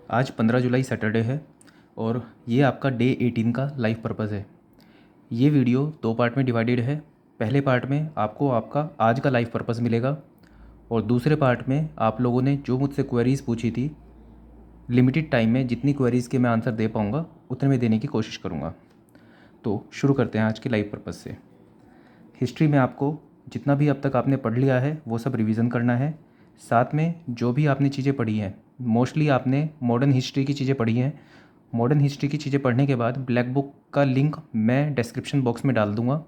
आज 15 जुलाई सैटरडे है और ये आपका डे 18 का लाइफ पर्पस है। ये वीडियो दो पार्ट में डिवाइडेड है। पहले पार्ट में आपको आपका आज का लाइफ पर्पस मिलेगा और दूसरे पार्ट में आप लोगों ने जो मुझसे क्वेरीज़ पूछी थी, लिमिटेड टाइम में जितनी क्वेरीज़ के मैं आंसर दे पाऊँगा उतने में देने की कोशिश करूँगा। तो शुरू करते हैं आज के लाइफ पर्पस से। हिस्ट्री में आपको जितना भी अब तक आपने पढ़ लिया है वो सब रिवीजन करना है। साथ में जो भी आपने चीज़ें पढ़ी हैं, मोस्टली आपने मॉडर्न हिस्ट्री की चीज़ें पढ़ी हैं। मॉडर्न हिस्ट्री की चीज़ें पढ़ने के बाद ब्लैक बुक का लिंक मैं डिस्क्रिप्शन बॉक्स में डाल दूँगा।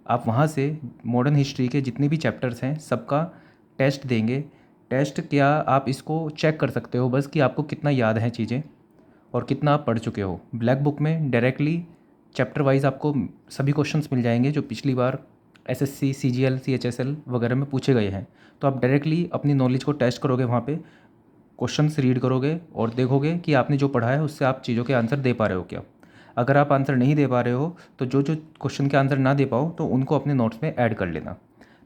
आप वहाँ से मॉडर्न हिस्ट्री के जितने भी चैप्टर्स हैं सबका टेस्ट देंगे। टेस्ट क्या, आप इसको चेक कर सकते हो बस कि आपको कितना याद है चीज़ें और कितना आप पढ़ चुके हो। ब्लैक बुक में डायरेक्टली चैप्टर वाइज आपको सभी क्वेश्चंस मिल जाएंगे जो पिछली बार एसएससी, सीजीएल, सीएचएसएल वगैरह में पूछे गए हैं। तो आप डायरेक्टली अपनी नॉलेज को टेस्ट करोगे, वहाँ पे क्वेश्चंस रीड करोगे और देखोगे कि आपने जो पढ़ा है उससे आप चीज़ों के आंसर दे पा रहे हो क्या। अगर आप आंसर नहीं दे पा रहे हो तो जो जो क्वेश्चन के आंसर ना दे पाओ तो उनको अपने नोट्स में ऐड कर लेना।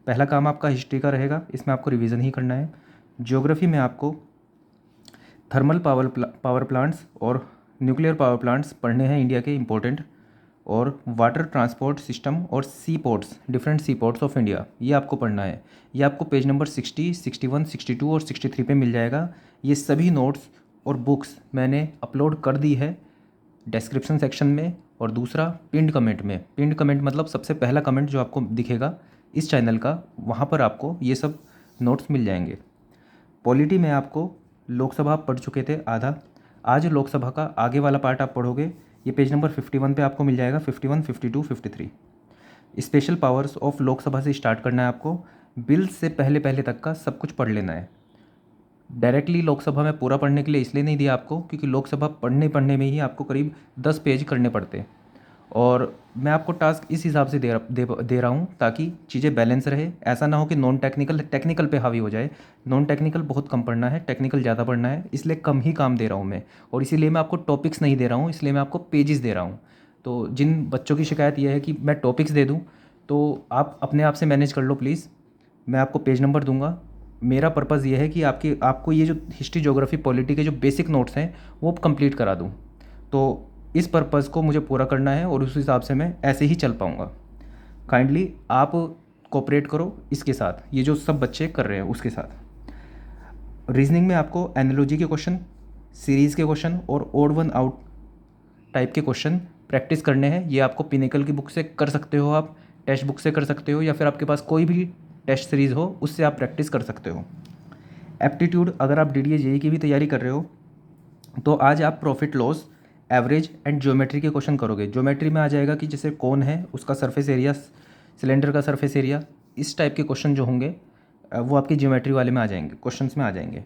पहला काम आपका हिस्ट्री का रहेगा, इसमें आपको रिवीजन ही करना है। ज्योग्राफी में आपको थर्मल पावर प्लांट्स और न्यूक्लियर पावर प्लांट्स पढ़ने हैं इंडिया के इम्पोर्टेंट, और वाटर ट्रांसपोर्ट सिस्टम और sea ports, different sea ports of India, ये आपको पढ़ना है। ये आपको पेज नंबर 60, 61, 62 और 63 पे मिल जाएगा। ये सभी नोट्स और बुक्स मैंने अपलोड कर दी है डिस्क्रिप्शन सेक्शन में। और दूसरा पिंड कमेंट में, पिंड कमेंट मतलब सबसे पहला कमेंट जो आपको दिखेगा इस चैनल का, वहाँ पर आपको ये सब नोट्स मिल जाएंगे। पॉलिटी में आपको लोकसभा आप पढ़ चुके थे आधा, आज लोकसभा का आगे वाला पार्ट आप पढ़ोगे। ये पेज नंबर 51 पे आपको मिल जाएगा, 51, 52, 53। स्पेशल पावर्स ऑफ लोकसभा से स्टार्ट करना है आपको। बिल से पहले पहले तक का सब कुछ पढ़ लेना है। डायरेक्टली लोकसभा में पूरा पढ़ने के लिए इसलिए नहीं दिया आपको क्योंकि लोकसभा पढ़ने पढ़ने में ही आपको करीब 10 पेज करने पड़ते हैं और मैं आपको टास्क इस हिसाब से दे रहा हूँ ताकि चीज़ें बैलेंस रहे। ऐसा ना हो कि नॉन टेक्निकल टेक्निकल पे हावी हो जाए। नॉन टेक्निकल बहुत कम पढ़ना है, टेक्निकल ज़्यादा पढ़ना है, इसलिए कम ही काम दे रहा हूँ मैं। और इसीलिए मैं आपको टॉपिक्स नहीं दे रहा हूँ, इसलिए मैं आपको पेजेस दे रहा हूँ। तो जिन बच्चों की शिकायत यह है कि मैं टॉपिक्स दे दूँ, तो आप अपने आप से मैनेज कर लो प्लीज़। मैं आपको पेज नंबर दूंगा। मेरा पर्पज़ ये है कि आपको ये जो हिस्ट्री, ज्योग्राफी, पॉलिटी के जो बेसिक नोट्स हैं वो कंप्लीट करा दूँ। तो इस पर्पज़ को मुझे पूरा करना है और उस हिसाब से मैं ऐसे ही चल पाऊँगा। काइंडली आप कोऑपरेट करो इसके साथ, ये जो सब बच्चे कर रहे हैं उसके साथ। रीजनिंग में आपको एनालॉजी के क्वेश्चन, सीरीज़ के क्वेश्चन और ओड वन आउट टाइप के क्वेश्चन प्रैक्टिस करने हैं। ये आपको पिनेकल की बुक से कर सकते हो, आप टेक्स्ट बुक से कर सकते हो, या फिर आपके पास कोई भी टेस्ट सीरीज़ हो उससे आप प्रैक्टिस कर सकते हो। एप्टीट्यूड, अगर आप डीडीए जेई की भी तैयारी कर रहे हो तो आज आप profit loss, average and geometry के क्वेश्चन करोगे। ज्योमेट्री में आ जाएगा कि जैसे कौन है उसका सरफेस एरिया, सिलेंडर का सरफेस एरिया, इस टाइप के क्वेश्चन जो होंगे वो आपकी ज्योमेट्री वाले में आ जाएंगे, क्वेश्चंस में आ जाएंगे।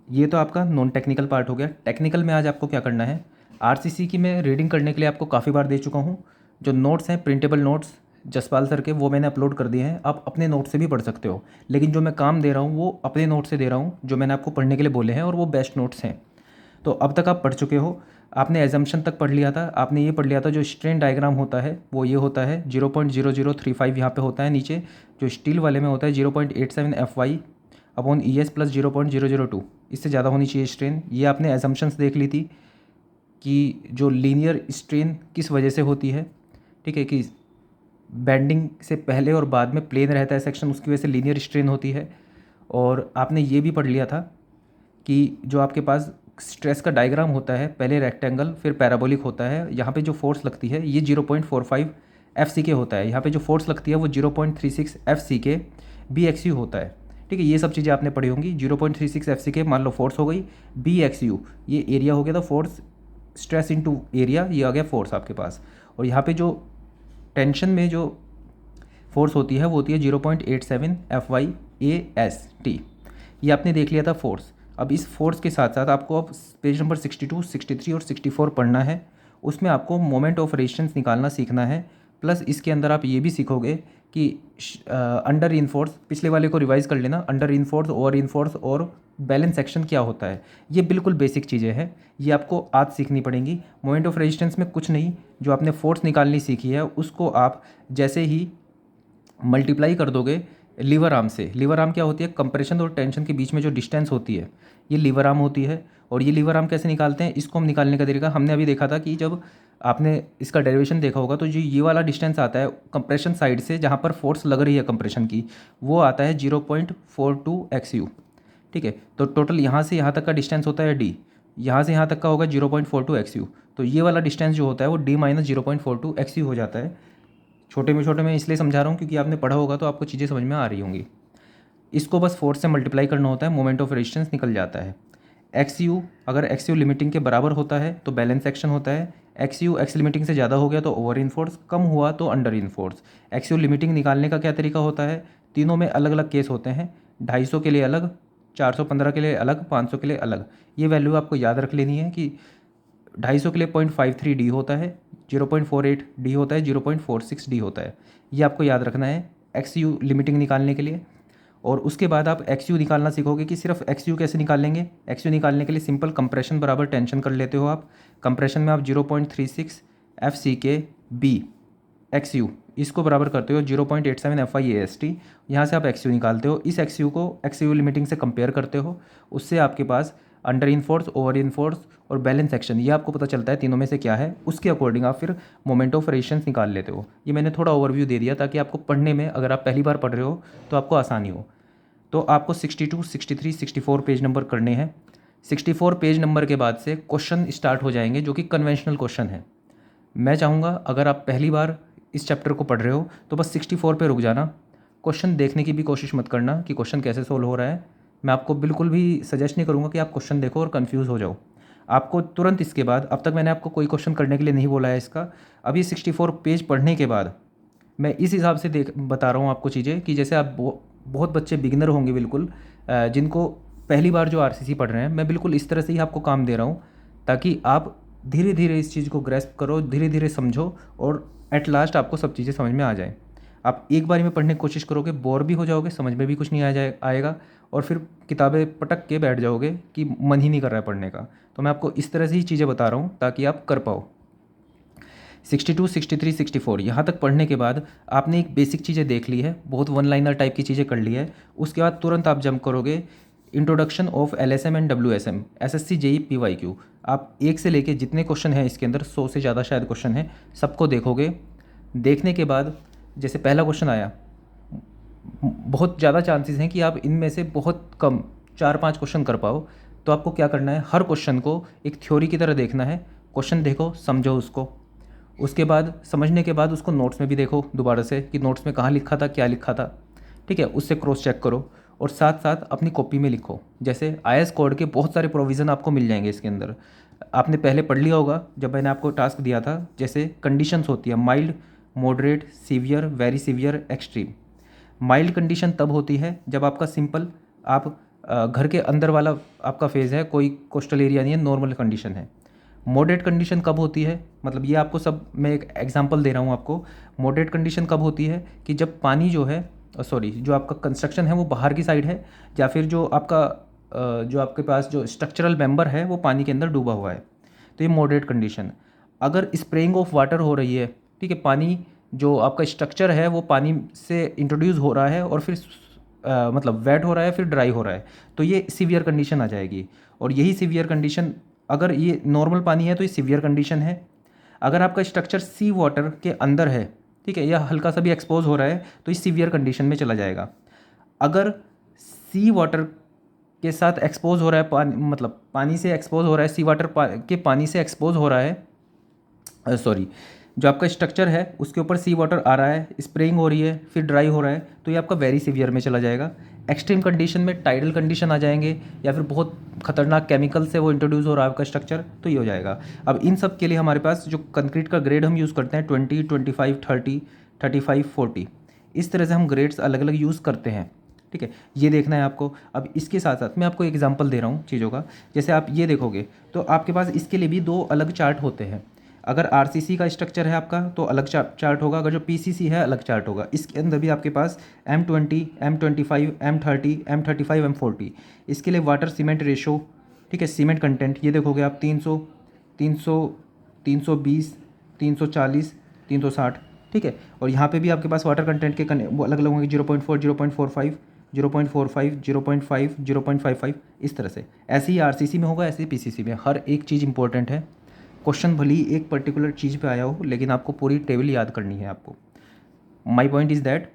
ये तो आपका नॉन टेक्निकल पार्ट हो गया। टेक्निकल में आज आपको क्या करना है, आरसीसी की मैं रीडिंग करने के लिए आपको काफ़ी बार दे चुका हूँ। जो नोट्स हैं प्रिंटेबल नोट्स जसपाल सर के, वो मैंने अपलोड कर दिए हैं। आप अपने नोट से भी पढ़ सकते हो, लेकिन जो मैं काम दे रहा हूँ वो अपने नोट से दे रहा हूँ जो मैंने आपको पढ़ने के लिए बोले हैं, और वो बेस्ट नोट्स हैं। तो अब तक आप पढ़ चुके हो। आपने एजम्पशन तक पढ़ लिया था, आपने ये पढ़ लिया था जो स्ट्रेन डायग्राम होता है वो ये होता है 0.0035 यहाँ पे होता है नीचे। जो स्टील वाले में होता है 0.87 FY अपॉन ES प्लस 0.002, इससे ज़्यादा होनी चाहिए स्ट्रेन। ये आपने एजम्पशंस देख ली थी कि जो लीनियर स्ट्रेन किस वजह से होती है, ठीक है, कि बेंडिंग से पहले और बाद में प्लेन रहता है सेक्शन, उसकी वजह से लीनियर स्ट्रेन होती है। और आपने ये भी पढ़ लिया था कि जो आपके पास स्ट्रेस का डायग्राम होता है, पहले रेक्टेंगल फिर पैराबोलिक होता है। यहाँ पे जो फोर्स लगती है ये 0.45 FCK होता है। यहाँ पे जो फोर्स लगती है वो 0.36 FCK BXU होता है। ठीक है, ये सब चीज़ें आपने पढ़ी होंगी। 0.36 FCK मान लो फोर्स हो गई, BXU ये एरिया हो गया, तो फोर्स स्ट्रेस इनटू एरिया, ये आ गया फोर्स आपके पास। और यहाँ पे जो टेंशन में जो फोर्स होती है वो होती है 0.87 FYAST। ये आपने देख लिया था फोर्स। अब इस फोर्स के साथ साथ आपको अब पेज नंबर 62, 63 और 64 पढ़ना है। उसमें आपको मोमेंट ऑफ रेजिस्टेंस निकालना सीखना है। प्लस इसके अंदर आप ये भी सीखोगे कि अंडर इनफोर्स, पिछले वाले को रिवाइज कर लेना, अंडर इनफोर्स, ओवर इनफोर्स और बैलेंस सेक्शन क्या होता है। ये बिल्कुल बेसिक चीज़ें हैं, ये आपको आज सीखनी पड़ेंगी। मोमेंट ऑफ रेजिस्टेंस में कुछ नहीं, जो आपने फोर्स निकालनी सीखी है उसको आप जैसे ही मल्टीप्लाई कर दोगे लीवर आर्म से। लीवर आर्म क्या होती है, कंप्रेशन और टेंशन के बीच में जो डिस्टेंस होती है ये लीवर आर्म होती है। और ये लीवर आर्म कैसे निकालते हैं, इसको हम निकालने का तरीका हमने अभी देखा था कि जब आपने इसका डेरिवेशन देखा होगा तो जो ये वाला डिस्टेंस आता है कंप्रेशन साइड से, जहाँ पर फोर्स लग रही है कंप्रेशन की, वो आता है 0.42 XU। ठीक है, तो टोटल यहाँ से यहाँ तक का डिस्टेंस होता है D, यहाँ से यहाँ तक का होगा 0.42 XU। तो ये वाला डिस्टेंस जो होता है वो D माइनस 0.42 XU हो जाता है। छोटे में इसलिए समझा रहा हूँ क्योंकि आपने पढ़ा होगा तो आपको चीज़ें समझ में आ रही होंगी। इसको बस फोर्स से मल्टीप्लाई करना होता है, मोमेंट ऑफ रेजिस्टेंस निकल जाता है। XU अगर XU लिमिटिंग के बराबर होता है तो बैलेंस एक्शन होता है, XU X लिमिटिंग से ज़्यादा हो गया तो ओवर इनफोर्स, कम हुआ तो अंडर इनफोर्स। XU लिमिटिंग निकालने का क्या तरीका होता है, तीनों में अलग अलग केस होते हैं, 250 के लिए अलग, 415 के लिए अलग, 500 के लिए अलग। ये वैल्यू आपको याद रख लेनी है कि 250 के लिए 0.53 D होता है, 0.48 D होता है, 0.46 D होता है। ये आपको याद रखना है XU लिमिटिंग निकालने के लिए। और उसके बाद आप XU निकालना सीखोगे कि सिर्फ XU कैसे निकालेंगे। XU निकालने के लिए सिंपल कंप्रेशन बराबर टेंशन कर लेते हो आप। कंप्रेशन में आप 0.36 FCK B XU इसको बराबर करते हो 0.87 FIAST। यहाँ से आप XU निकालते हो, इस XU को XU लिमिटिंग से कंपेयर करते हो, उससे आपके पास अंडर इनफोर्स, ओवर इनफोर्स और बैलेंस एक्शन, ये आपको पता चलता है तीनों में से क्या है। उसके अकॉर्डिंग आप फिर मोमेंट ऑफ रेजिस्टेंस निकाल लेते हो। ये मैंने थोड़ा ओवरव्यू दे दिया ताकि आपको पढ़ने में, अगर आप पहली बार पढ़ रहे हो तो आपको आसानी हो। तो आपको 62, 63, 64 पेज नंबर करने हैं। 64 पेज नंबर के बाद से क्वेश्चन स्टार्ट हो जाएंगे जो कि कन्वेंशनल क्वेश्चन है। मैं चाहूँगा अगर आप पहली बार इस चैप्टर को पढ़ रहे हो तो बस 64 पे रुक जाना, क्वेश्चन देखने की भी कोशिश मत करना कि क्वेश्चन कैसे सोल्व हो रहा है। मैं आपको बिल्कुल भी सजेस्ट नहीं करूँगा कि आप क्वेश्चन देखो और कन्फ्यूज़ हो जाओ। आपको तुरंत इसके बाद, अब तक मैंने आपको कोई क्वेश्चन करने के लिए नहीं बोला है इसका, अभी 64 पेज पढ़ने के बाद मैं इस हिसाब से बता रहा हूँ आपको चीज़ें कि जैसे आप बहुत बच्चे बिगिनर होंगे बिल्कुल, जिनको पहली बार जो RCC पढ़ रहे हैं, मैं बिल्कुल इस तरह से ही आपको काम दे रहा हूँ ताकि आप धीरे धीरे इस चीज़ को ग्रेस्प करो, धीरे धीरे समझो और एट लास्ट आपको सब चीज़ें समझ में आ जाए। आप एक बार में पढ़ने की कोशिश करोगे, बोर भी हो जाओगे, समझ में भी कुछ नहीं आएगा और फिर किताबें पटक के बैठ जाओगे कि मन ही नहीं कर रहा है पढ़ने का। तो मैं आपको इस तरह से ही चीज़ें बता रहा हूँ ताकि आप कर पाओ। 62, 63, 64 यहाँ तक पढ़ने के बाद आपने एक बेसिक चीज़ें देख ली है, बहुत वन लाइनर टाइप की चीज़ें कर ली है। उसके बाद तुरंत आप जंप करोगे introduction of LSM and WSM, SSC JEE PYQ। आप एक से लेके जितने क्वेश्चन हैं इसके अंदर, 100 से ज़्यादा शायद क्वेश्चन हैं, सबको देखोगे। देखने के बाद जैसे पहला क्वेश्चन आया, बहुत ज़्यादा चांसेस हैं कि आप इनमें से बहुत कम 4-5 क्वेश्चन कर पाओ। तो आपको क्या करना है, हर क्वेश्चन को एक थ्योरी की तरह देखना है। क्वेश्चन देखो, समझो उसको, उसके बाद समझने के बाद उसको नोट्स में भी देखो दोबारा से कि नोट्स में कहाँ लिखा था, क्या लिखा था। ठीक है, उससे क्रॉस चेक करो और साथ साथ अपनी कॉपी में लिखो। जैसे IS कोड के बहुत सारे प्रोविज़न आपको मिल जाएंगे इसके अंदर, आपने पहले पढ़ लिया होगा जब मैंने आपको टास्क दिया था। जैसे कंडीशंस होती है mild, moderate, severe, very severe, extreme. Mild condition तब होती है जब आपका सिंपल, आप घर के अंदर वाला आपका फेज़ है, कोई कोस्टल एरिया नहीं है, नॉर्मल कंडीशन है। मॉडरेट कंडीशन कब होती है, मतलब ये आपको सब, मैं एक एग्जांपल दे रहा हूँ आपको। मॉडरेट कंडीशन कब होती है कि जब पानी जो है, सॉरी, जो आपका कंस्ट्रक्शन है वो बाहर की साइड है, या फिर जो आपके पास जो स्ट्रक्चरल मेंबर है वो पानी के अंदर डूबा हुआ है, तो ये मॉडरेट कंडीशन। अगर स्प्रेइंग ऑफ वाटर हो रही है, ठीक है, पानी जो आपका स्ट्रक्चर है वो पानी से इंट्रोड्यूस हो रहा है और फिर मतलब वेट हो रहा है, फिर ड्राई हो रहा है, तो ये सीवियर कंडीशन आ जाएगी। और यही सीवियर कंडीशन, अगर ये नॉर्मल पानी है तो ये सीवियर कंडीशन है। अगर आपका स्ट्रक्चर सी वाटर के अंदर है, ठीक है, या हल्का सा भी एक्सपोज हो रहा है, तो ये सीवियर कंडीशन में चला जाएगा। अगर सी वाटर के साथ एक्सपोज हो रहा है, पानी मतलब पानी से एक्सपोज हो रहा है, सी वाटर के पानी से एक्सपोज हो रहा है, सॉरी, जो आपका स्ट्रक्चर है उसके ऊपर सी वाटर आ रहा है, स्प्रेइंग हो रही है, फिर ड्राई हो रहा है, तो ये आपका वेरी सीवियर में चला जाएगा। एक्सट्रीम कंडीशन में टाइडल कंडीशन आ जाएंगे, या फिर बहुत खतरनाक केमिकल से वो इंट्रोड्यूस हो रहा है आपका स्ट्रक्चर, तो ये हो जाएगा। अब इन सब के लिए हमारे पास जो कंक्रीट का ग्रेड हम यूज़ करते हैं 20, 25, 30, 35, 40, इस तरह से हम ग्रेड्स अलग अलग यूज़ करते हैं। ठीक है, ये देखना है आपको। अब इसके साथ साथ मैं आपको एग्जांपल दे रहा हूँ चीज़ों का। जैसे आप ये देखोगे तो आपके पास इसके लिए भी दो अलग चार्ट होते हैं। अगर RCC का स्ट्रक्चर है आपका तो अलग चार्ट होगा, अगर जो PCC है अलग चार्ट होगा। इसके अंदर भी आपके पास M20, M25, M30, M35, M40, इसके लिए वाटर सीमेंट रेशो, ठीक है, सीमेंट कंटेंट, ये देखोगे आप 300, 300, 320, 340, 360, ठीक है। और यहाँ पे भी आपके पास वाटर कंटेंट के वो अलग अलग होंगे, 0.4, 0.45, 0.45, 0.5, 0.55 इस तरह से। ऐसे ही आरसीसी में होगा, ऐसे ही पीसीसी में। हर एक चीज़ इंपॉर्टेंट है। क्वेश्चन भले ही एक पर्टिकुलर चीज़ पे आया हो, लेकिन आपको पूरी टेबल याद करनी है आपको। माई पॉइंट इज़ दैट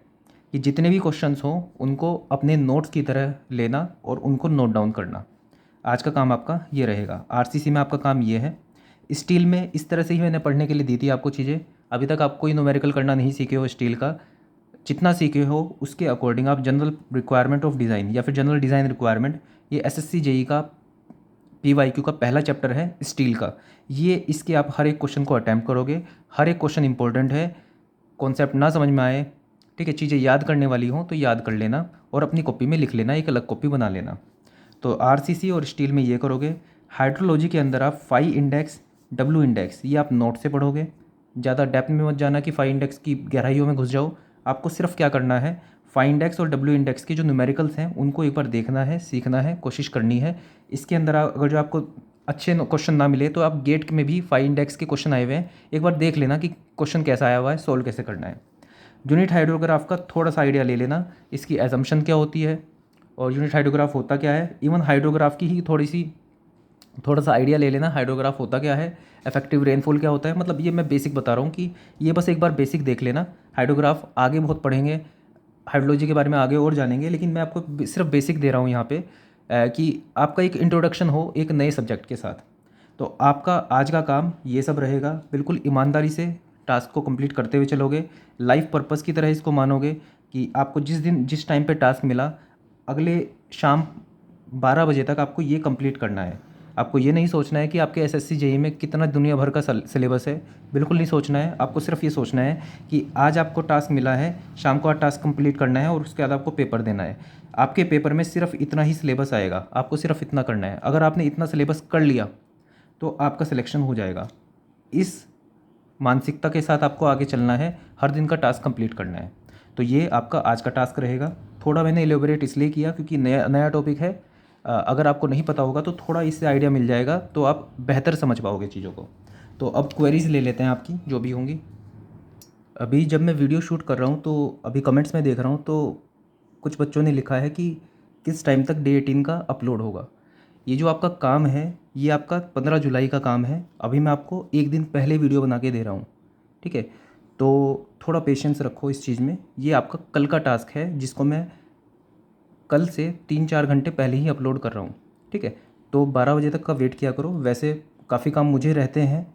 कि जितने भी क्वेश्चंस हों उनको अपने नोट्स की तरह लेना और उनको नोट डाउन करना। आज का काम आपका ये रहेगा। आरसीसी में आपका काम ये है। स्टील में इस तरह से ही मैंने पढ़ने के लिए दी थी आपको चीज़ें। अभी तक आप कोई न्यूमेरिकल करना नहीं सीखे हो स्टील का, जितना सीखे हो उसके अकॉर्डिंग आप जनरल रिक्वायरमेंट ऑफ डिज़ाइन या फिर जनरल डिज़ाइन रिक्वायरमेंट, ये एसएससी जेई का पीवाईक्यू का पहला चैप्टर है स्टील का। ये इसके आप हर एक क्वेश्चन को अटैम्प्ट करोगे। हर एक क्वेश्चन इंपॉर्टेंट है। कॉन्सेप्ट ना समझ में आए, ठीक है, चीज़ें याद करने वाली हों तो याद कर लेना और अपनी कॉपी में लिख लेना, एक अलग कॉपी बना लेना। तो आरसीसी और स्टील में ये करोगे। हाइड्रोलॉजी के अंदर आप फाई इंडेक्स, डब्ल्यू इंडेक्स, ये आप नोट से पढ़ोगे। ज़्यादा डेप्थ में मत जाना कि फाई इंडेक्स की गहराइयों में घुस जाओ। आपको सिर्फ क्या करना है, फाई इंडेक्स और डब्ल्यू इंडेक्स के जो न्यूमेरिकल्स हैं उनको एक बार देखना है, सीखना है, कोशिश करनी है। इसके अंदर अगर जो आपको अच्छे क्वेश्चन ना मिले तो आप गेट में भी फाई इंडेक्स के क्वेश्चन आए हुए हैं, एक बार देख लेना कि क्वेश्चन कैसा आया हुआ है, सोल्व कैसे करना है। यूनिट हाइड्रोग्राफ का थोड़ा सा आइडिया ले लेना, इसकी एजम्पशन क्या होती है और यूनिट हाइड्रोग्राफ होता क्या है। इवन हाइड्रोग्राफ की ही थोड़ा सा आइडिया ले लेना, हाइड्रोग्राफ होता क्या है, इफेक्टिव रेनफॉल क्या होता है। मतलब ये मैं बेसिक बता रहा हूँ कि ये बस एक बार बेसिक देख लेना। हाइड्रोग्राफ आगे बहुत पढ़ेंगे, हाइड्रोलॉजी के बारे में आगे और जानेंगे, लेकिन मैं आपको सिर्फ बेसिक दे रहा हूँ यहाँ पे कि आपका एक इंट्रोडक्शन हो एक नए सब्जेक्ट के साथ। तो आपका आज का काम ये सब रहेगा। बिल्कुल ईमानदारी से टास्क को कंप्लीट करते हुए चलोगे। लाइफ पर्पस की तरह इसको मानोगे कि आपको जिस टाइम पे टास्क मिला, अगले शाम 12 बजे तक आपको ये कंप्लीट करना है। आपको ये नहीं सोचना है कि आपके एसएससी जेईई में कितना दुनिया भर का सिलेबस है, बिल्कुल नहीं सोचना है। आपको सिर्फ ये सोचना है कि आज आपको टास्क मिला है, शाम को आज टास्क कंप्लीट करना है और उसके बाद आपको पेपर देना है। आपके पेपर में सिर्फ इतना ही सिलेबस आएगा, आपको सिर्फ इतना करना है। अगर आपने इतना सिलेबस कर लिया तो आपका सिलेक्शन हो जाएगा। इस मानसिकता के साथ आपको आगे चलना है, हर दिन का टास्क कंप्लीट करना है। तो ये आपका आज का टास्क रहेगा। थोड़ा मैंने एलेबोरेट इसलिए किया क्योंकि नया टॉपिक है। अगर आपको नहीं पता होगा तो थोड़ा इससे आइडिया मिल जाएगा, तो आप बेहतर समझ पाओगे चीज़ों को। तो अब क्वेरीज ले लेते हैं आपकी जो भी होंगी। अभी जब मैं वीडियो शूट कर रहा हूँ तो अभी कमेंट्स में देख रहा हूँ तो कुछ बच्चों ने लिखा है कि किस टाइम तक डे 18 का अपलोड होगा। ये जो आपका काम है ये आपका 15 जुलाई का काम है। अभी मैं आपको एक दिन पहले वीडियो बना के दे रहा हूँ, ठीक है। तो थोड़ा पेशेंस रखो इस चीज़ में। ये आपका कल का टास्क है जिसको मैं कल से 3-4 घंटे पहले ही अपलोड कर रहा हूँ, ठीक है। तो 12 बजे तक का वेट किया करो। वैसे काफ़ी काम मुझे रहते हैं,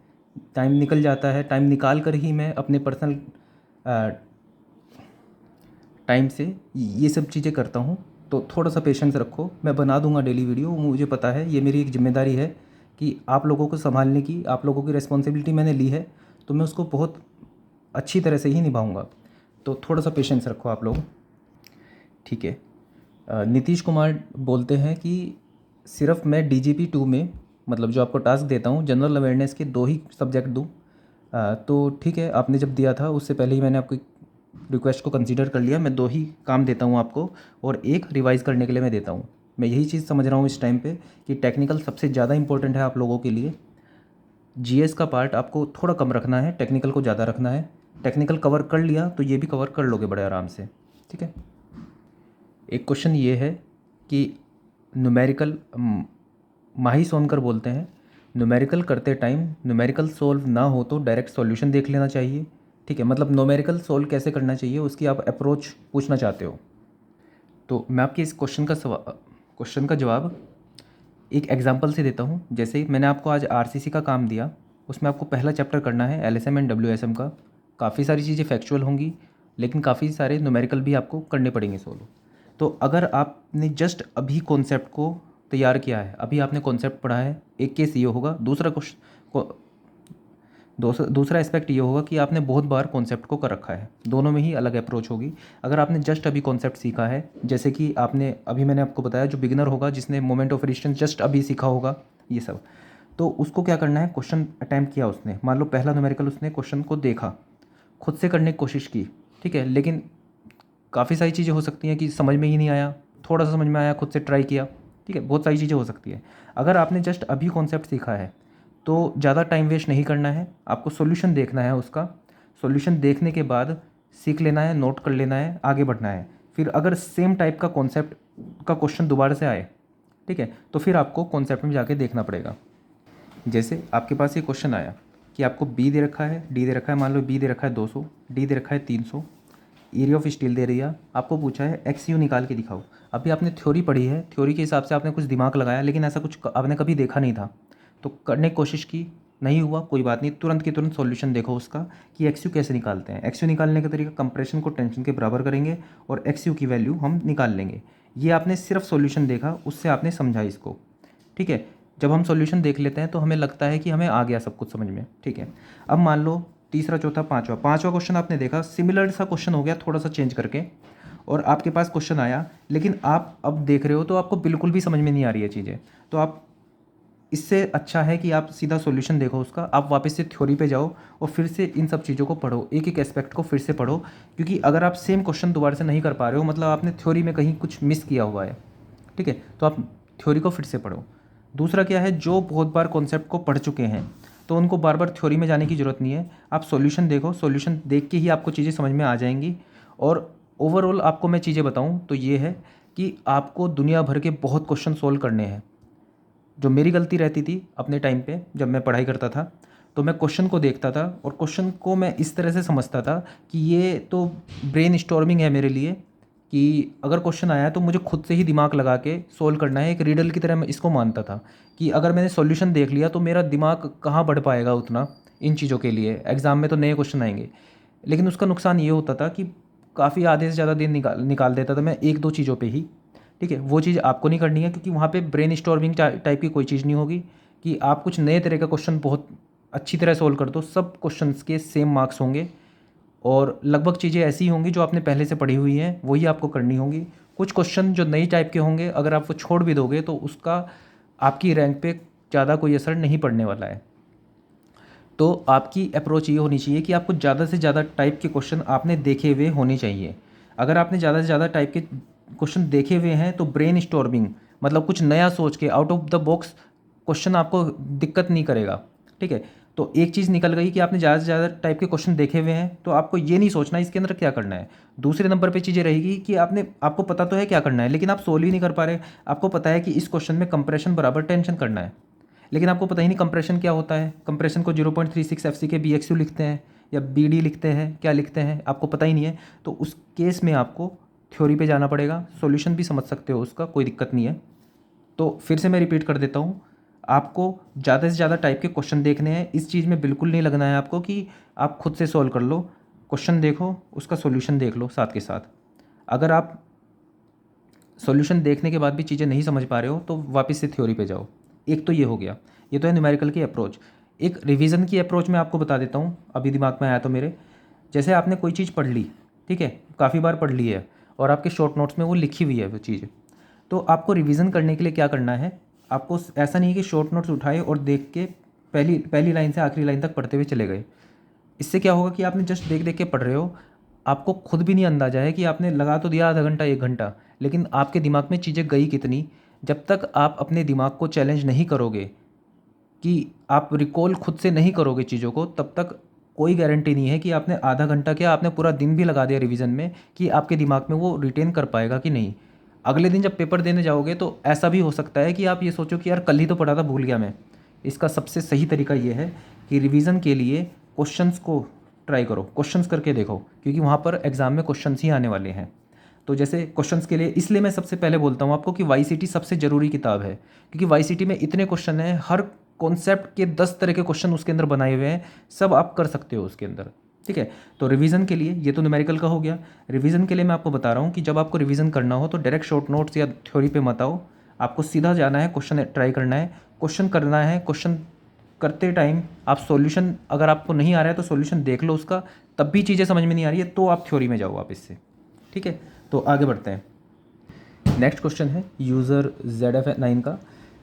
टाइम निकल जाता है। टाइम निकाल कर ही मैं अपने पर्सनल टाइम से ये सब चीज़ें करता हूँ। तो थोड़ा सा पेशेंस रखो, मैं बना दूंगा डेली वीडियो। मुझे पता है ये मेरी एक जिम्मेदारी है कि आप लोगों को संभालने की, आप लोगों की रिस्पॉन्सिबिलिटी मैंने ली है, तो मैं उसको बहुत अच्छी तरह से ही निभाऊंगा। तो थोड़ा सा पेशेंस रखो आप लोग, ठीक है। नीतीश कुमार बोलते हैं कि सिर्फ मैं डीजीपी 2 में, मतलब जो आपको टास्क देता हूँ जनरल अवेयरनेस के 2 ही सब्जेक्ट दूँ। तो ठीक है, आपने जब दिया था उससे पहले ही मैंने आपकी रिक्वेस्ट को कंसीडर कर लिया। मैं 2 ही काम देता हूँ आपको और एक रिवाइज़ करने के लिए मैं देता हूँ। मैं यही चीज़ समझ रहा हूँ इस टाइम पे कि टेक्निकल सबसे ज़्यादा इंपॉर्टेंट है आप लोगों के लिए। जीएस का पार्ट आपको थोड़ा कम रखना है, टेक्निकल को ज़्यादा रखना है। टेक्निकल कवर कर लिया तो ये भी कवर कर लोगे बड़े आराम से, ठीक है। एक क्वेश्चन ये है कि न्यूमेरिकल, माही सोनकर बोलते हैं न्यूमेरिकल करते टाइम न्यूमेरिकल सोल्व ना हो तो डायरेक्ट सॉल्यूशन देख लेना चाहिए, ठीक है। मतलब न्यूमेरिकल सोल्व कैसे करना चाहिए उसकी आप अप्रोच पूछना चाहते हो। तो मैं आपके इस क्वेश्चन का जवाब एक एग्जांपल से देता हूँ। जैसे मैंने आपको आज आरसीसी का काम दिया, उसमें आपको पहला चैप्टर करना है एलएसएम एंड डब्ल्यूएसएम का। काफ़ी सारी चीज़ें फैक्चुअल होंगी, लेकिन काफ़ी सारे न्यूमेरिकल भी आपको करने पड़ेंगे सोल्व। तो अगर आपने जस्ट अभी कॉन्सेप्ट को तैयार किया है, अभी आपने कॉन्सेप्ट पढ़ा है, एक केस ये होगा। दूसरा एस्पेक्ट ये होगा कि आपने बहुत बार कॉन्सेप्ट को कर रखा है। दोनों में ही अलग अप्रोच होगी। अगर आपने जस्ट अभी कॉन्सेप्ट सीखा है, जैसे कि आपने अभी मैंने आपको बताया जो बिगिनर होगा जिसने मोमेंट ऑफ रेजिस्टेंस जस्ट अभी सीखा होगा ये सब, तो उसको क्या करना है, क्वेश्चन अटैम्प्ट किया उसने, मान लो पहला न्यूमेरिकल उसने क्वेश्चन को देखा, खुद से करने की कोशिश की, ठीक है। लेकिन काफ़ी सारी चीज़ें हो सकती हैं कि समझ में ही नहीं आया, थोड़ा सा समझ में आया, खुद से ट्राई किया, ठीक है। बहुत सारी चीज़ें हो सकती है। अगर आपने जस्ट अभी कॉन्सेप्ट सीखा है तो ज़्यादा टाइम वेस्ट नहीं करना है, आपको सॉल्यूशन देखना है उसका। सॉल्यूशन देखने के बाद सीख लेना है, नोट कर लेना है, आगे बढ़ना है। फिर अगर सेम टाइप का कॉन्सेप्ट का क्वेश्चन दोबारा से आए, ठीक है, तो फिर आपको कॉन्सेप्ट में जाके देखना पड़ेगा। जैसे आपके पास ये क्वेश्चन आया कि आपको बी दे रखा है, डी दे रखा है, मान लो बी दे रखा है 200, डी दे रखा है 300, एरिया ऑफ स्टील दे दिया, आपको पूछा है एक्स यू निकाल के दिखाओ। अभी आपने थ्योरी पढ़ी है, थ्योरी के हिसाब से आपने कुछ दिमाग लगाया, लेकिन ऐसा कुछ आपने कभी देखा नहीं था, तो करने की कोशिश की, नहीं हुआ, कोई बात नहीं, तुरंत की तुरंत सॉल्यूशन देखो उसका कि एक्स यू कैसे निकालते हैं। एक्स यू निकालने का तरीका, कंप्रेशन को टेंशन के बराबर करेंगे और एक्स यू की वैल्यू हम निकाल लेंगे। ये आपने सिर्फ सॉल्यूशन देखा, उससे आपने समझा इसको, ठीक है। जब हम सॉल्यूशन देख लेते हैं तो हमें लगता है कि हमें आ गया सब कुछ समझ में, ठीक है। अब मान लो तीसरा, चौथा, पाँचवा क्वेश्चन आपने देखा, सिमिलर सा क्वेश्चन हो गया थोड़ा सा चेंज करके, और आपके पास क्वेश्चन आया, लेकिन आप अब देख रहे हो तो आपको बिल्कुल भी समझ में नहीं आ रही है चीज़ें, तो आप, इससे अच्छा है कि आप सीधा सॉल्यूशन देखो उसका, आप वापस से थ्योरी पे जाओ और फिर से इन सब चीज़ों को पढ़ो, एक एक एस्पेक्ट को फिर से पढ़ो, क्योंकि अगर आप सेम क्वेश्चन दोबारा से नहीं कर पा रहे हो, मतलब आपने थ्योरी में कहीं कुछ मिस किया हुआ है, ठीक है, तो आप थ्योरी को फिर से पढ़ो। दूसरा क्या है, जो बहुत बार कॉन्सेप्ट को पढ़ चुके हैं तो उनको बार बार थ्योरी में जाने की ज़रूरत नहीं है, आप सॉल्यूशन देखो, सॉल्यूशन देख के ही आपको चीज़ें समझ में आ जाएंगी। और ओवरऑल आपको मैं चीज़ें बताऊं तो ये है कि आपको दुनिया भर के बहुत क्वेश्चन सोल्व करने हैं। जो मेरी गलती रहती थी अपने टाइम पे जब मैं पढ़ाई करता था, तो मैं क्वेश्चन को देखता था और क्वेश्चन को मैं इस तरह से समझता था कि ये तो ब्रेन स्टॉर्मिंग है मेरे लिए, कि अगर क्वेश्चन आया तो मुझे खुद से ही दिमाग लगा के सोल्व करना है, एक रीडल की तरह मैं इसको मानता था कि अगर मैंने सॉल्यूशन देख लिया तो मेरा दिमाग कहाँ बढ़ पाएगा उतना इन चीज़ों के लिए, एग्ज़ाम में तो नए क्वेश्चन आएंगे। लेकिन उसका नुकसान ये होता था कि काफ़ी आधे से ज़्यादा दिन निकाल देता था मैं एक दो चीज़ों पे ही, ठीक है। वो चीज़ आपको नहीं करनी है, क्योंकि वहाँ पे ब्रेन स्टॉर्मिंग टाइप की कोई चीज़ नहीं होगी कि आप कुछ नए तरह का क्वेश्चन बहुत अच्छी तरह सोल्व कर दो, सब क्वेश्चंस के सेम मार्क्स होंगे और लगभग चीज़ें ऐसी होंगी जो आपने पहले से पढ़ी हुई हैं वही आपको करनी होंगी। कुछ क्वेश्चन जो नई टाइप के होंगे, अगर आप वो छोड़ भी दोगे तो उसका आपकी रैंक पे ज़्यादा कोई असर नहीं पड़ने वाला है। तो आपकी अप्रोच ये होनी चाहिए कि आपको ज़्यादा से ज़्यादा टाइप के क्वेश्चन आपने देखे हुए होने चाहिए। अगर आपने ज़्यादा से ज़्यादा टाइप के क्वेश्चन देखे हुए हैं तो ब्रेन स्टॉर्मिंग, मतलब कुछ नया सोच के out of the box question आपको दिक्कत नहीं करेगा, ठीक है। तो एक चीज़ निकल गई कि आपने ज़्यादा से ज़्यादा टाइप के क्वेश्चन देखे हुए हैं, तो आपको ये नहीं सोचना इसके अंदर क्या करना है। दूसरे नंबर पे चीज़ें रहेगी कि आपको पता तो है क्या करना है, लेकिन आप सोल्व ही नहीं कर पा रहे। आपको पता है कि इस क्वेश्चन में कंप्रेशन बराबर टेंशन करना है, लेकिन आपको पता ही नहीं कंप्रेशन क्या होता है। कंप्रेशन को 0.36 एफ के BXU लिखते हैं या BD लिखते हैं, क्या लिखते हैं आपको पता ही नहीं है। तो उस केस में आपको थ्योरी पे जाना पड़ेगा, सॉल्यूशन भी समझ सकते हो उसका, कोई दिक्कत नहीं है। तो फिर से मैं रिपीट कर देता हूँ, आपको ज़्यादा से ज़्यादा टाइप के क्वेश्चन देखने हैं। इस चीज़ में बिल्कुल नहीं लगना है आपको कि आप खुद से सॉल्व कर लो, क्वेश्चन देखो, उसका सॉल्यूशन देख लो साथ के साथ। अगर आप सॉल्यूशन देखने के बाद भी चीज़ें नहीं समझ पा रहे हो तो वापस से थ्योरी पे जाओ। एक तो ये हो गया, ये तो है न्यूमेरिकल की अप्रोच। एक रिवीजन की अप्रोच मैं आपको बता देता हूँ, अभी दिमाग में आया तो मेरे। जैसे आपने कोई चीज़ पढ़ ली, ठीक है, काफ़ी बार पढ़ ली है और आपके शॉर्ट नोट्स में वो लिखी हुई है वो चीज़, तो आपको रिवीजन करने के लिए क्या करना है, आपको ऐसा नहीं है कि शॉर्ट नोट्स उठाए और देख के पहली पहली लाइन से आखिरी लाइन तक पढ़ते हुए चले गए। इससे क्या होगा कि आपने जस्ट देख देख के पढ़ रहे हो, आपको खुद भी नहीं अंदाजा है कि आपने लगा तो दिया आधा घंटा 1 घंटा, लेकिन आपके दिमाग में चीज़ें गई कितनी। जब तक आप अपने दिमाग को चैलेंज नहीं करोगे, कि आप रिकॉल खुद से नहीं करोगे चीज़ों को, तब तक कोई गारंटी नहीं है कि आपने आधा घंटा क्या, आपने पूरा दिन भी लगा दिया रिवीजन में, कि आपके दिमाग में वो रिटेन कर पाएगा कि नहीं। अगले दिन जब पेपर देने जाओगे तो ऐसा भी हो सकता है कि आप ये सोचो कि यार कल ही तो पढ़ा था, भूल गया मैं। इसका सबसे सही तरीका ये है कि रिवीजन के लिए क्वेश्चंस को ट्राई करो, क्वेश्चंस करके देखो, क्योंकि वहाँ पर एग्ज़ाम में क्वेश्चंस ही आने वाले हैं। तो जैसे क्वेश्चंस के लिए, इसलिए मैं सबसे पहले बोलता हूँ आपको कि वाईसीटी सबसे ज़रूरी किताब है, क्योंकि वाईसीटी में इतने क्वेश्चन हैं, हर कॉन्सेप्ट के 10 तरह के क्वेश्चन उसके अंदर बनाए हुए हैं, सब आप कर सकते हो उसके अंदर, ठीक है। तो रिवीजन के लिए ये तो न्यूमेरिकल का हो गया। रिवीजन के लिए मैं आपको बता रहा हूँ कि जब आपको रिवीजन करना हो तो डायरेक्ट शॉर्ट नोट्स या थ्योरी पे मत आओ, आपको सीधा जाना है, क्वेश्चन ट्राई करना है, क्वेश्चन करना है। क्वेश्चन करते टाइम आप सॉल्यूशन, अगर आपको नहीं आ रहा है तो सॉल्यूशन देख लो उसका, तब भी चीज़ें समझ में नहीं आ रही है तो आप थ्योरी में जाओ वापस से, ठीक है। तो आगे बढ़ते हैं। नेक्स्ट क्वेश्चन है यूज़र ZF9 का।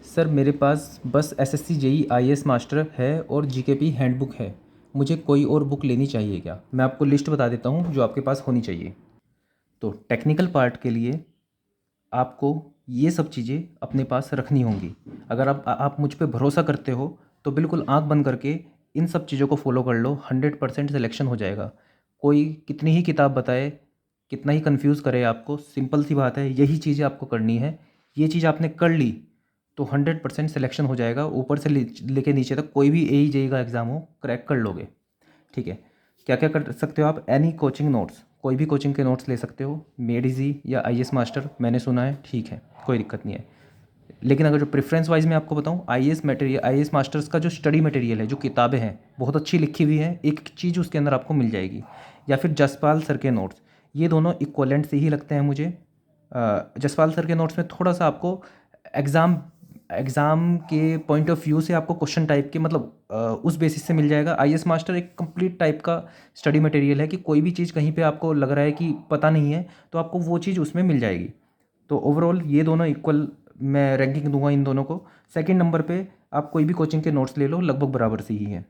सर मेरे पास बस SSC JEE IAS मास्टर है और GKP हैंडबुक है, मुझे कोई और बुक लेनी चाहिए क्या? मैं आपको लिस्ट बता देता हूँ जो आपके पास होनी चाहिए। तो टेक्निकल पार्ट के लिए आपको ये सब चीज़ें अपने पास रखनी होंगी। अगर आप मुझ पे भरोसा करते हो तो बिल्कुल आंख बंद करके इन सब चीज़ों को फॉलो कर लो, 100% सिलेक्शन हो जाएगा। कोई कितनी ही किताब बताए, कितना ही कंफ्यूज करे आपको, सिंपल सी बात है, यही चीज़ें आपको करनी है। ये चीज़ आपने कर ली तो 100% सिलेक्शन हो जाएगा। ऊपर से लेके नीचे तक कोई भी AE का एग्ज़ाम हो, क्रैक कर लोगे। ठीक है, क्या क्या कर सकते हो आप? एनी कोचिंग नोट्स, कोई भी कोचिंग के नोट्स ले सकते हो। मेड इजी या IAS मास्टर मैंने सुना है, ठीक है, कोई दिक्कत नहीं है। लेकिन अगर जो प्रेफरेंस वाइज मैं आपको बताऊं, IAS मास्टर्स का जो स्टडी मटेरियल है, जो किताबें हैं बहुत अच्छी लिखी हुई हैं, एक चीज़ उसके अंदर आपको मिल जाएगी। या फिर जसपाल सर के नोट्स, ये दोनों इक्वलेंट से ही लगते हैं मुझे। जसपाल सर के नोट्स में थोड़ा सा आपको एग्ज़ाम एग्ज़ाम के पॉइंट ऑफ व्यू से आपको क्वेश्चन टाइप के, मतलब उस बेसिस से मिल जाएगा। IAS मास्टर एक कंप्लीट टाइप का स्टडी मटेरियल है कि कोई भी चीज़ कहीं पे आपको लग रहा है कि पता नहीं है तो आपको वो चीज़ उसमें मिल जाएगी। तो ओवरऑल ये दोनों इक्वल मैं रैंकिंग दूंगा इन दोनों को। सेकंड नंबर पे आप कोई भी कोचिंग के नोट्स ले लो, लगभग बराबर से ही है।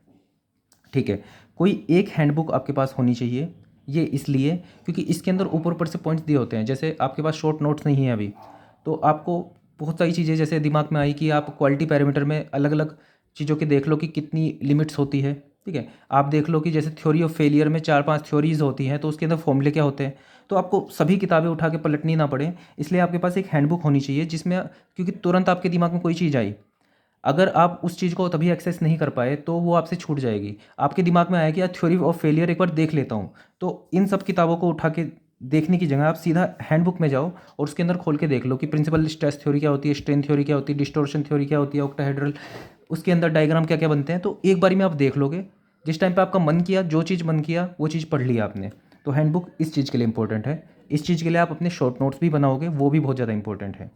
ठीक है, कोई एक हैंडबुक आपके पास होनी चाहिए। ये इसलिए क्योंकि इसके अंदर ऊपर ऊपर से पॉइंट्स दिए होते हैं। जैसे आपके पास शॉर्ट नोट्स नहीं है अभी, तो आपको बहुत सारी चीज़ें जैसे दिमाग में आई कि आप क्वालिटी पैरामीटर में अलग अलग चीज़ों की देख लो कि कितनी लिमिट्स होती है। ठीक है, आप देख लो कि जैसे थ्योरी ऑफ फेलियर में 4-5 थ्योरीज होती हैं, तो उसके अंदर फॉर्मूले क्या होते हैं। तो आपको सभी किताबें उठा के पलटनी ना पड़े, इसलिए आपके पास एक हैंडबुक होनी चाहिए जिसमें, क्योंकि तुरंत आपके दिमाग में कोई चीज़ आई, अगर आप उस चीज़ को तभी एक्सेस नहीं कर पाए तो वो आपसे छूट जाएगी। आपके दिमाग में आया कि यार थ्योरी ऑफ फेलियर एक बार देख लेता हूँ, तो इन सब किताबों को उठा के देखने की जगह आप सीधा हैंडबुक में जाओ और उसके अंदर खोल के देख लो कि प्रिंसिपल स्ट्रेस थ्योरी क्या होती है, स्ट्रेन थ्योरी क्या होती है, डिस्टोर्शन थ्योरी क्या होती है, ऑक्टाहेड्रल, उसके अंदर डायग्राम क्या क्या बनते हैं। तो एक बारी में आप देख लोगे, जिस टाइम पे आपका मन किया, जो चीज़ मन किया वो चीज़ पढ़ लिया आपने। तो हैंडबुक इस चीज़ के लिए इंपॉर्टेंट है। इस चीज़ के लिए आप अपने शॉर्ट नोट्स भी बनाओगे, वो भी बहुत ज़्यादा इंपॉर्टेंट है।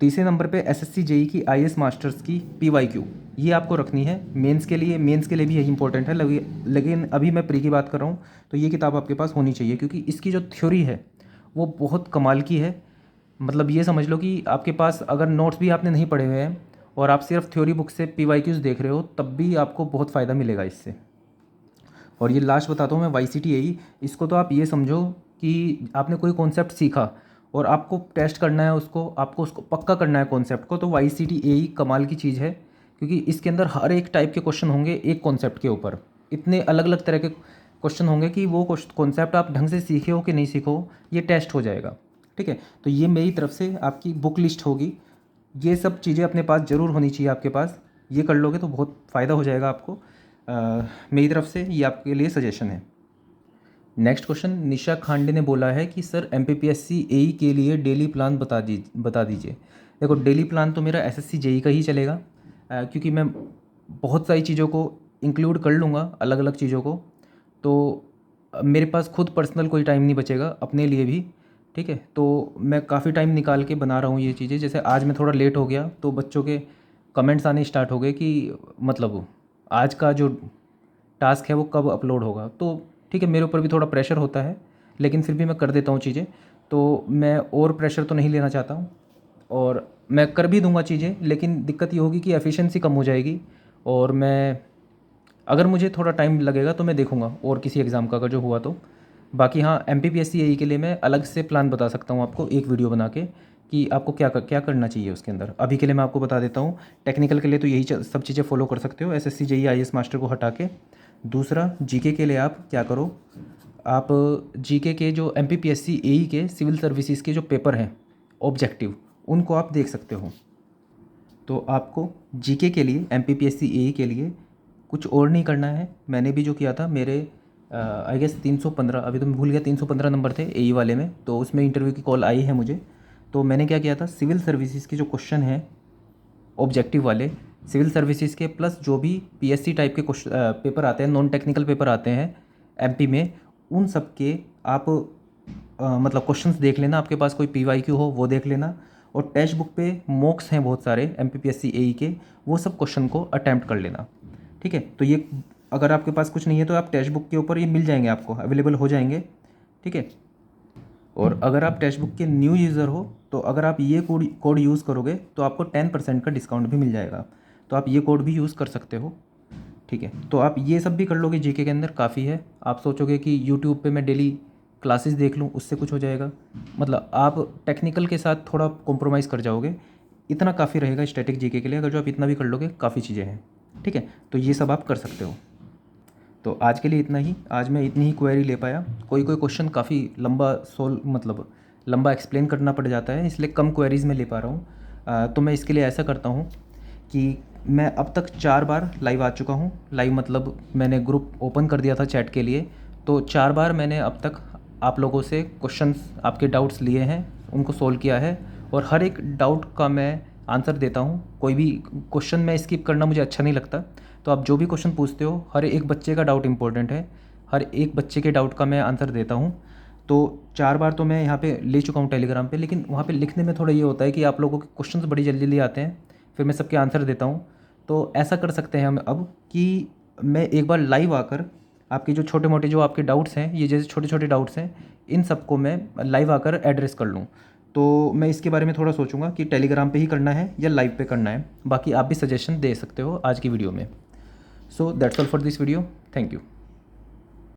तीसरे नंबर पे SSC JEE की IAS मास्टर्स की PYQ, ये आपको रखनी है मेंस के लिए। मेंस के लिए भी यही इंपॉर्टेंट है, लेकिन अभी मैं प्री की बात कर रहा हूँ। तो ये किताब आपके पास होनी चाहिए क्योंकि इसकी जो थ्योरी है वो बहुत कमाल की है। मतलब ये समझ लो कि आपके पास अगर नोट्स भी आपने नहीं पढ़े हुए हैं और आप सिर्फ थ्योरी बुक से PYQs देख रहे हो, तब भी आपको बहुत फ़ायदा मिलेगा इससे। और ये लास्ट बताता हूँ मैं, YCT AE, इसको तो आप ये समझो कि आपने कोई कॉन्सेप्ट सीखा और आपको टेस्ट करना है उसको, आपको उसको पक्का करना है कॉन्सेप्ट को, तो YCT AE कमाल की चीज़ है क्योंकि इसके अंदर हर एक टाइप के क्वेश्चन होंगे एक कॉन्सेप्ट के ऊपर। इतने अलग अलग तरह के क्वेश्चन होंगे कि वो कॉन्सेप्ट आप ढंग से सीखे हो कि नहीं सीखो, ये टेस्ट हो जाएगा। ठीक है, तो ये मेरी तरफ से आपकी बुक लिस्ट होगी। ये सब चीज़ें अपने पास ज़रूर होनी चाहिए आपके पास। ये कर लोगे तो बहुत फ़ायदा हो जाएगा आपको। मेरी तरफ से ये आपके लिए सजेशन है। नेक्स्ट क्वेश्चन, निशा खांडे ने बोला है कि सर MPPSC AE के लिए डेली प्लान बता दीजिए। देखो, डेली प्लान तो मेरा SSC JEE का ही चलेगा, क्योंकि मैं बहुत सारी चीज़ों को इंक्लूड कर लूँगा, अलग अलग चीज़ों को। तो मेरे पास खुद पर्सनल कोई टाइम नहीं बचेगा अपने लिए भी। ठीक है, तो मैं काफ़ी टाइम निकाल के बना रहा हूँ ये चीज़ें। जैसे आज मैं थोड़ा लेट हो गया तो बच्चों के कमेंट्स आने स्टार्ट हो गए कि मतलब आज का जो टास्क है वो कब अपलोड होगा। तो ठीक है, मेरे ऊपर भी थोड़ा प्रेशर होता है, लेकिन फिर भी मैं कर देता हूँ चीज़ें। तो मैं और प्रेशर तो नहीं लेना चाहता हूँ और मैं कर भी दूंगा चीज़ें, लेकिन दिक्कत ये होगी कि एफिशिएंसी कम हो जाएगी। और मैं, अगर मुझे थोड़ा टाइम लगेगा तो मैं देखूंगा और किसी एग्ज़ाम का अगर जो हुआ तो। बाकी हाँ, MPPSC AE के लिए मैं अलग से प्लान बता सकता हूँ आपको, एक वीडियो बना के, कि आपको क्या करना चाहिए उसके अंदर। अभी के लिए मैं आपको बता देता हूँ, टेक्निकल के लिए तो यही सब चीज़ें फॉलो कर सकते हो, SSC JEE IAS मास्टर को हटा के। दूसरा, जीके के लिए आप क्या करो, आप जीके के जो MPPSC AE के सिविल सर्विसेज के जो पेपर हैं ऑब्जेक्टिव, उनको आप देख सकते हो। तो आपको जीके के लिए, MPPSC AE के लिए कुछ और नहीं करना है। मैंने भी जो किया था, मेरे आई गेस 315, अभी तो मैं भूल गया, 315 नंबर थे AE वाले में, तो उसमें इंटरव्यू की कॉल आई है मुझे। तो मैंने क्या किया था, सिविल सर्विसेज के जो क्वेश्चन हैं ऑब्जेक्टिव वाले, सिविल सर्विसेज के, प्लस जो भी PSC टाइप के पेपर आते हैं, नॉन टेक्निकल पेपर आते हैं MP में, उन सब के आप मतलब क्वेश्चंस देख लेना। आपके पास कोई PYQ हो वो देख लेना, और टेक्स्ट बुक पे मॉक्स हैं बहुत सारे MPPSC AE के, वो सब क्वेश्चन को अटैम्प्ट कर लेना। ठीक है, तो ये अगर आपके पास कुछ नहीं है तो आप टेक्स्ट बुक के ऊपर ये मिल जाएंगे, आपको अवेलेबल हो जाएंगे। ठीक है, और अगर आप टेक्स्ट बुक के न्यू यूज़र हो तो अगर आप ये कोड यूज़ करोगे तो आपको 10% का डिस्काउंट भी मिल जाएगा। तो आप ये कोड भी यूज़ कर सकते हो। ठीक है, तो आप ये सब भी कर लोगे जीके के अंदर, काफ़ी है। आप सोचोगे कि यूट्यूब पे मैं डेली क्लासेस देख लूँ, उससे कुछ हो जाएगा, मतलब आप टेक्निकल के साथ थोड़ा कॉम्प्रोमाइज़ कर जाओगे। इतना काफ़ी रहेगा स्टैटिक जीके के लिए, अगर जो आप इतना भी कर लोगे, काफ़ी चीज़ें हैं। ठीक है, तो ये सब आप कर सकते हो। तो आज के लिए इतना ही, आज मैं इतनी ही क्वेरी ले पाया। कोई कोई क्वेश्चन काफ़ी लंबा लंबा एक्सप्लेन करना पड़ जाता है, इसलिए कम क्वेरीज़ में ले पा रहा हूँ। तो मैं इसके लिए ऐसा करता हूँ कि मैं अब तक 4 बार लाइव आ चुका हूँ। लाइव मतलब मैंने ग्रुप ओपन कर दिया था चैट के लिए, तो 4 बार मैंने अब तक आप लोगों से क्वेश्चंस, आपके डाउट्स लिए हैं, उनको सोल्व किया है और हर एक डाउट का मैं आंसर देता हूँ। कोई भी क्वेश्चन मैं स्किप करना मुझे अच्छा नहीं लगता। तो आप जो भी क्वेश्चन पूछते हो, हर एक बच्चे का डाउट इंपॉर्टेंट है, हर एक बच्चे के डाउट का मैं आंसर देता हूँ। तो 4 बार तो मैं यहाँ पे ले चुका हूँ टेलीग्राम पे, लेकिन वहाँ पे लिखने में थोड़ा ये होता है कि आप लोगों के क्वेश्चंस बड़ी जल्दी जल्दी आते हैं, फिर मैं सबके आंसर देता हूँ। तो ऐसा कर सकते हैं हम अब कि मैं एक बार लाइव आकर आपके जो छोटे मोटे जो आपके डाउट्स हैं, ये जैसे छोटे छोटे डाउट्स हैं, इन सबको मैं लाइव आकर एड्रेस कर लूँ। तो मैं इसके बारे में थोड़ा सोचूंगा कि टेलीग्राम पे ही करना है या लाइव पे करना है। बाकी आप भी सजेशन दे सकते हो आज की वीडियो में। So that's all for this video. Thank you.